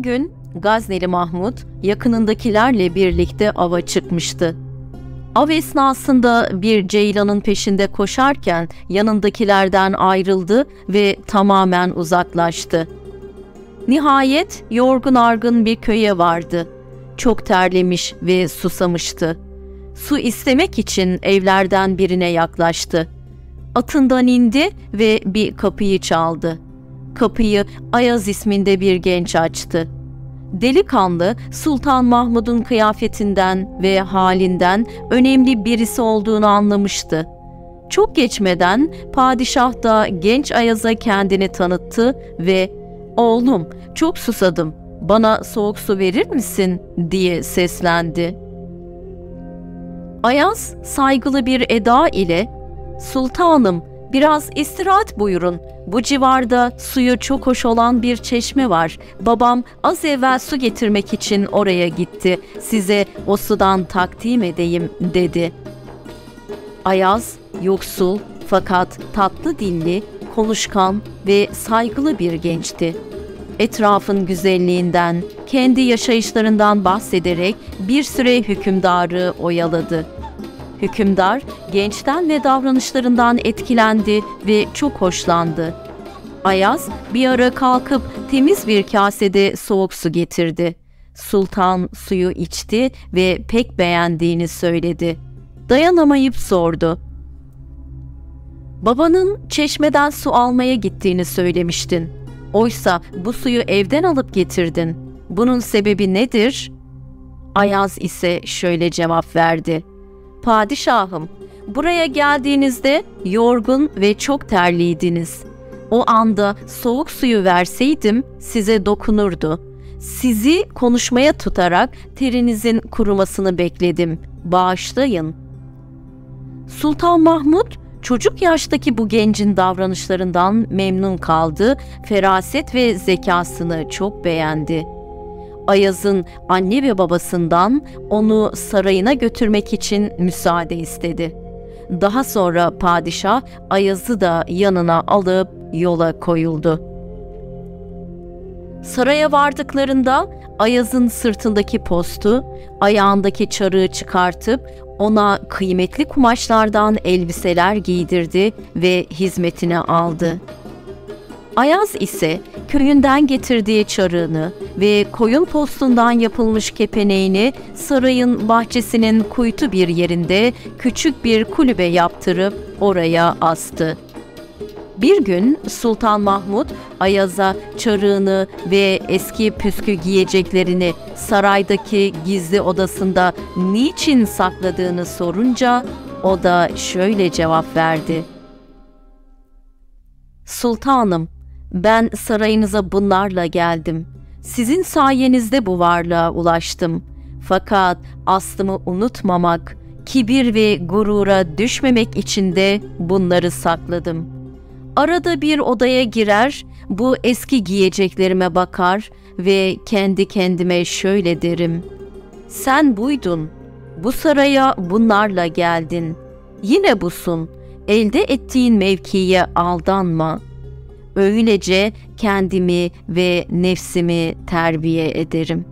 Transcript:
gün Gazneli Mahmud yakınındakilerle birlikte ava çıkmıştı. Av esnasında bir ceylanın peşinde koşarken yanındakilerden ayrıldı ve tamamen uzaklaştı. Nihayet yorgun argın bir köye vardı. Çok terlemiş ve susamıştı. Su istemek için evlerden birine yaklaştı. Atından indi ve bir kapıyı çaldı. Kapıyı Ayaz isminde bir genç açtı. Delikanlı, Sultan Mahmud'un kıyafetinden ve halinden önemli birisi olduğunu anlamıştı. Çok geçmeden padişah da genç Ayaz'a kendini tanıttı ve "Oğlum, çok susadım, bana soğuk su verir misin?" diye seslendi. Ayaz saygılı bir eda ile "Sultanım, biraz istirahat buyurun. Bu civarda suyu çok hoş olan bir çeşme var. Babam az evvel su getirmek için oraya gitti. Size o sudan takdim edeyim," dedi. Ayaz, yoksul fakat tatlı dilli, konuşkan ve saygılı bir gençti. Etrafın güzelliğinden, kendi yaşayışlarından bahsederek bir süre hükümdarı oyaladı. Hükümdar gençten ve davranışlarından etkilendi ve çok hoşlandı. Ayaz bir ara kalkıp temiz bir kasede soğuk su getirdi. Sultan suyu içti ve pek beğendiğini söyledi. Dayanamayıp sordu. "Babanın çeşmeden su almaya gittiğini söylemiştin. Oysa bu suyu evden alıp getirdin. Bunun sebebi nedir?" Ayaz ise şöyle cevap verdi. "Padişahım, buraya geldiğinizde yorgun ve çok terliydiniz. O anda soğuk suyu verseydim size dokunurdu. Sizi konuşmaya tutarak terinizin kurumasını bekledim. Bağışlayın." Sultan Mahmud çocuk yaştaki bu gencin davranışlarından memnun kaldı, feraset ve zekasını çok beğendi. Ayaz'ın anne ve babasından onu sarayına götürmek için müsaade istedi. Daha sonra padişah Ayaz'ı da yanına alıp yola koyuldu. Saraya vardıklarında Ayaz'ın sırtındaki postu, ayağındaki çarığı çıkartıp ona kıymetli kumaşlardan elbiseler giydirdi ve hizmetine aldı. Ayaz ise köyünden getirdiği çarığını ve koyun postundan yapılmış kepeneğini sarayın bahçesinin kuytu bir yerinde küçük bir kulübe yaptırıp oraya astı. Bir gün Sultan Mahmud Ayaz'a çarığını ve eski püskü giyeceklerini saraydaki gizli odasında niçin sakladığını sorunca o da şöyle cevap verdi. "Sultanım, ben sarayınıza bunlarla geldim. Sizin sayenizde bu varlığa ulaştım. Fakat aslımı unutmamak, kibir ve gurura düşmemek için de bunları sakladım. Arada bir odaya girer, bu eski giyeceklerime bakar ve kendi kendime şöyle derim. Sen buydun, bu saraya bunlarla geldin. Yine busun, elde ettiğin mevkiye aldanma. Öylece kendimi ve nefsimi terbiye ederim."